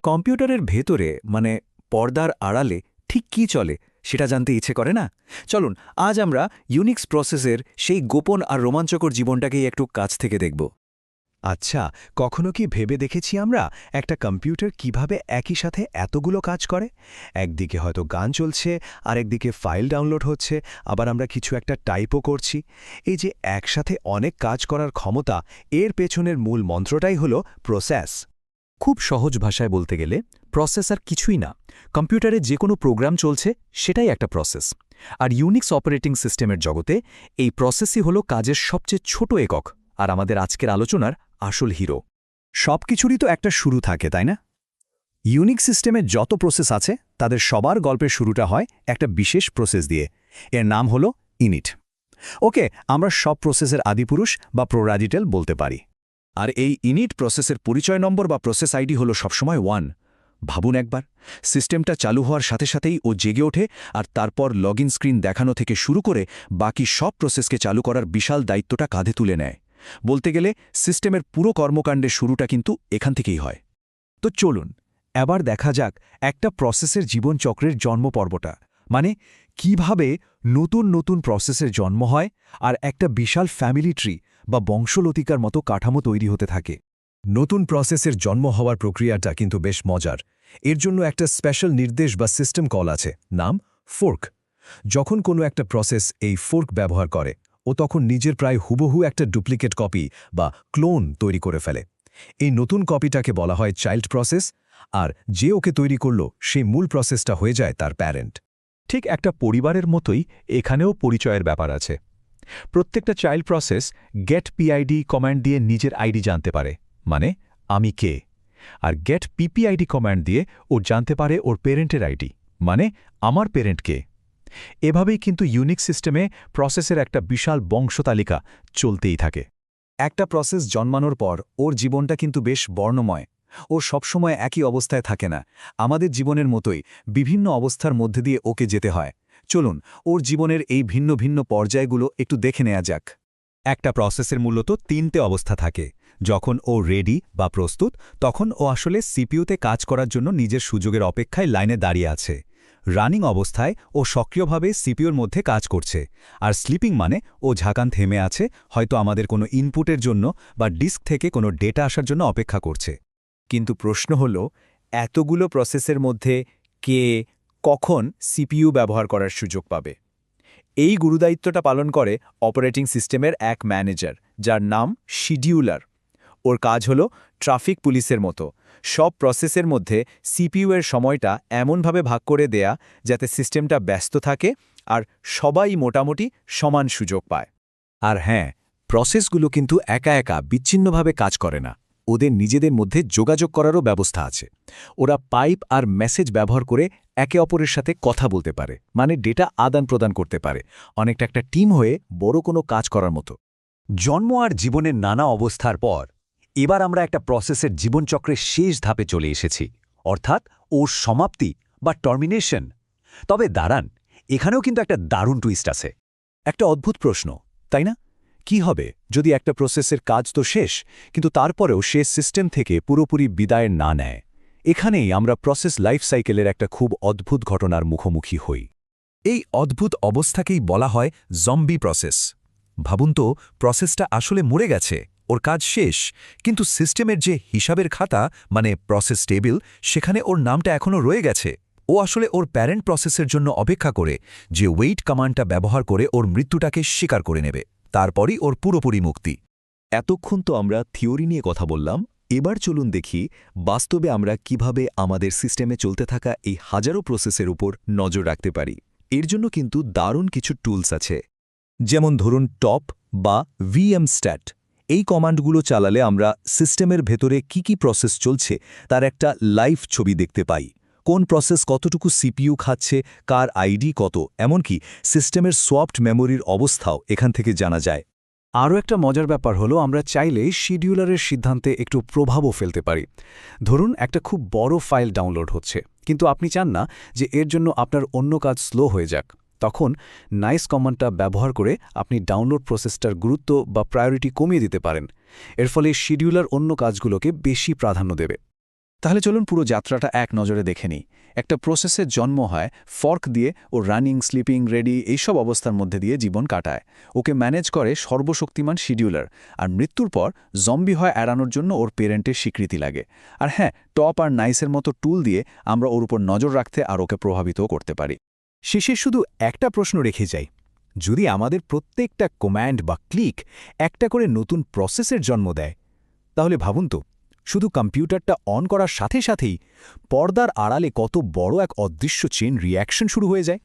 কম্পিউটারের ভেতরে মানে পর্দার আড়ালে ঠিক কী চলে সেটা জানতে ইচ্ছে করে না? চলুন আজ আমরা ইউনিক্স প্রসেসের সেই গোপন আর রোমাঞ্চকর জীবনটাকেই একটু কাছ থেকে দেখব। আচ্ছা, কখনো কি ভেবে দেখেছি আমরা একটা কম্পিউটার কিভাবে একই সাথে এতগুলো কাজ করে? একদিকে হয়তো গান চলছে, আরেকদিকে ফাইল ডাউনলোড হচ্ছে, আবার আমরা কিছু একটা টাইপও করছি। এই যে একসাথে অনেক কাজ করার ক্ষমতা, এর পেছনের মূল মন্ত্রটাই হলো প্রসেস। খুব সহজ ভাষায় বলতে গেলে প্রসেস আর কিছুই না, কম্পিউটারে যে কোনো প্রোগ্রাম চলছে সেটাই একটা প্রসেস। আর ইউনিক্স অপারেটিং সিস্টেমের জগতে এই প্রসেসই হলো কাজের সবচেয়ে ছোট একক, আর আমাদের আজকের আলোচনার আসল হিরো। সব কিছুরই তো একটা শুরু থাকে, তাই না? ইউনিক্স সিস্টেমে যত প্রসেস আছে তাদের সবার গল্পের শুরুটা হয় একটা বিশেষ প্রসেস দিয়ে। এর নাম হলো ইনিট। ওকে, আমরা সব প্রসেসের আদিপুরুষ বা প্রোরাডিটেল বলতে পারি। আর এই ইনিট প্রসেসের পরিচয় নম্বর বা প্রসেস আইডি হলো সবসময় 1। ভাবুন একবার, সিস্টেমটা চালু হওয়ার সাথে সাথেই ও জেগে ওঠে, আর তারপর লগইন স্ক্রিন দেখানো থেকে শুরু করে বাকি সব প্রসেসকে চালু করার বিশাল দায়িত্বটা কাঁধে তুলে নেয়। বলতে গেলে সিস্টেমের পুরো কর্মকাণ্ডের শুরুটা কিন্তু এখান থেকেই হয়। তো চলুন এবার দেখা যাক একটা প্রসেসের জীবনচক্রের জন্মপর্বটা, মানে কিভাবে নতুন নতুন প্রসেসের জন্ম হয় আর একটা বিশাল ফ্যামিলি ট্রি বা বংশলতিকার মতো কাঠামো তৈরি হতে থাকে। নতুন প্রসেসের জন্ম হওয়ার প্রক্রিয়াটা কিন্তু বেশ মজার। এর জন্য একটা স্পেশাল নির্দেশ বা সিস্টেম কল আছে, নাম ফোর্ক। যখন কোনো একটা প্রসেস এই ফোর্ক ব্যবহার করে, ও তখন নিজের প্রায় হুবহু একটা ডুপ্লিকেট কপি বা ক্লোন তৈরি করে ফেলে। এই নতুন কপিটাকে বলা হয় চাইল্ড প্রসেস, আর যে ওকে তৈরি করল সেই মূল প্রসেসটা হয়ে যায় তার প্যারেন্ট। ঠিক একটা পরিবারের মতোই এখানেও পরিচয়ের ব্যাপার আছে। প্রত্যেকটা child process get PID command দিয়ে নিজের আইডি জানতে পারে, মানে আমি কে। আর গেট পিপিআইডি কমান্ড দিয়ে ও জানতে পারে ওর পেরেন্টের আইডি, মানে আমার পেরেন্ট কে। এভাবেই কিন্তু ইউনিক্স সিস্টেমে প্রসেসের একটা বিশাল বংশতালিকা চলতেই থাকে। একটা প্রসেস জন্মানোর পর ওর জীবনটা কিন্তু বেশ বর্ণময়। ও সবসময় একই অবস্থায় থাকে না, আমাদের জীবনের মতোই বিভিন্ন অবস্থার মধ্যে দিয়ে ওকে যেতে হয়। চলুন ওর জীবনের এই ভিন্ন ভিন্ন পর্যায়গুলো একটু দেখে নেওয়া যাক। একটা প্রসেসের মূলত 3টে অবস্থা থাকে। যখন ও রেডি বা প্রস্তুত, তখন ও আসলে সিপিইউতে কাজ করার জন্য নিজের সুযোগের অপেক্ষায় লাইনে দাঁড়িয়ে আছে। রানিং অবস্থায় ও সক্রিয়ভাবে সিপিইউর মধ্যে কাজ করছে। আর স্লিপিং মানে ও ঝাঁকান থেমে আছে, হয়তো আমাদের কোনো ইনপুটের জন্য বা ডিস্ক থেকে কোনো ডেটা আসার জন্য অপেক্ষা করছে। কিন্তু প্রশ্ন হল, এতগুলো প্রসেসের মধ্যে কে কখন সিপিইউ ব্যবহার করার সুযোগ পাবে? এই গুরুদায়িত্বটা পালন করে অপারেটিং সিস্টেমের এক ম্যানেজার, যার নাম শিডিউলার। ওর কাজ হলো ট্রাফিক পুলিশের মতো সব প্রসেসের মধ্যে সিপিইউ এর সময়টা এমনভাবে ভাগ করে দেয়া যাতে সিস্টেমটা ব্যস্ত থাকে আর সবাই মোটামুটি সমান সুযোগ পায়। আর হ্যাঁ, প্রসেসগুলো কিন্তু একা একা বিচ্ছিন্নভাবে কাজ করে না, ওদের নিজেদের মধ্যে যোগাযোগ করারও ব্যবস্থা আছে। ওরা পাইপ আর মেসেজ ব্যবহার করে একে অপরের সাথে কথা বলতে পারে, মানে ডেটা আদান প্রদান করতে পারে, অনেকটা একটা টিম হয়ে বড় কোনো কাজ করার মতো। জন্ম আর জীবনের নানা অবস্থার পর এবার আমরা একটা প্রসেসের জীবনচক্রের শেষ ধাপে চলে এসেছি, অর্থাৎ ওর সমাপ্তি বা টার্মিনেশন। তবে দাঁড়ান, এখানেও কিন্তু একটা দারুণ টুইস্ট আছে। একটা অদ্ভুত প্রশ্ন, তাই না? কি হবে যদি একটা প্রসেসের কাজ তো শেষ, কিন্তু তারপরেও সে সিস্টেম থেকে পুরোপুরি বিদায় না নেয়? এখানেই আমরা প্রসেস লাইফ সাইকেলের একটা খুব অদ্ভুত ঘটনার মুখোমুখি হই। এই অদ্ভুত অবস্থাকেই বলা হয় জম্বি প্রসেস। ভাবুন তো, প্রসেসটা আসলে মরে গেছে, ওর কাজ শেষ, কিন্তু সিস্টেমের যে হিসাবের খাতা মানে প্রসেস টেবিল, সেখানে ওর নামটা এখনও রয়ে গেছে। ও আসলে ওর প্যারেন্ট প্রসেসের জন্য অপেক্ষা করে, যে ওয়েট কমান্ডটা ব্যবহার করে ওর মৃত্যুটাকে স্বীকার করে নেবে। তারপরই ওর পুরোপুরি মুক্তি। এতক্ষণ তো আমরা থিওরি নিয়ে কথা বললাম, এবার চলুন দেখি বাস্তবে আমরা কিভাবে আমাদের সিস্টেমে চলতে থাকা এই হাজারো প্রসেসের উপর নজর রাখতে পারি। এর জন্য কিন্তু দারুণ কিছু টুলস আছে। যেমন ধরুন টপ বা vmstat। এই কমান্ডগুলো চালালে আমরা সিস্টেমের ভেতরে কি কি প্রসেস চলছে তার একটা লাইভ ছবি দেখতে পাই। কোন প্রসেস কতটুকু সিপিইউ খাচ্ছে, কার আইডি কত, এমনকি সিস্টেমের সোয়াপড মেমোরির অবস্থাও এখান থেকে জানা যায়। আরও একটা মজার ব্যাপার হলো, আমরা চাইলে শিডিউলারের সিদ্ধান্তে একটু প্রভাবও ফেলতে পারি। ধরুন একটা খুব বড় ফাইল ডাউনলোড হচ্ছে, কিন্তু আপনি চান না যে এর জন্য আপনার অন্য কাজ স্লো হয়ে যাক। তখন নাইস কমান্ডটা ব্যবহার করে আপনি ডাউনলোড প্রসেসটার গুরুত্ব বা প্রায়োরিটি কমিয়ে দিতে পারেন। এর ফলে শিডিউলার অন্য কাজগুলোকে বেশি প্রাধান্য দেবে। তাহলে চলুন পুরো যাত্রাটা এক নজরে দেখে নিই। একটা প্রসেসের জন্ম হয় ফর্ক দিয়ে, ও রানিং, স্লিপিং, রেডি এইসব অবস্থার মধ্যে দিয়ে জীবন কাটায়। ওকে ম্যানেজ করে সর্বশক্তিমান শিডিউলার, আর মৃত্যুর পর জম্বি হয় এড়ানোর জন্য ওর পেরেন্টের স্বীকৃতি লাগে। আর হ্যাঁ, টপ আর নাইসের মতো টুল দিয়ে আমরা ওর উপর নজর রাখতে আর ওকে প্রভাবিতও করতে পারি। শেষে শুধু একটা প্রশ্ন রেখে যাই, যদি আমাদের প্রত্যেকটা কমান্ড বা ক্লিক একটা করে নতুন প্রসেসের জন্ম দেয়, তাহলে ভাবুন তো, শুধু কম্পিউটারটা অন করার সাথে সাথেই পর্দার আড়ালে কত বড় এক অদৃশ্য চেইন রিঅ্যাকশন শুরু হয়ে যায়।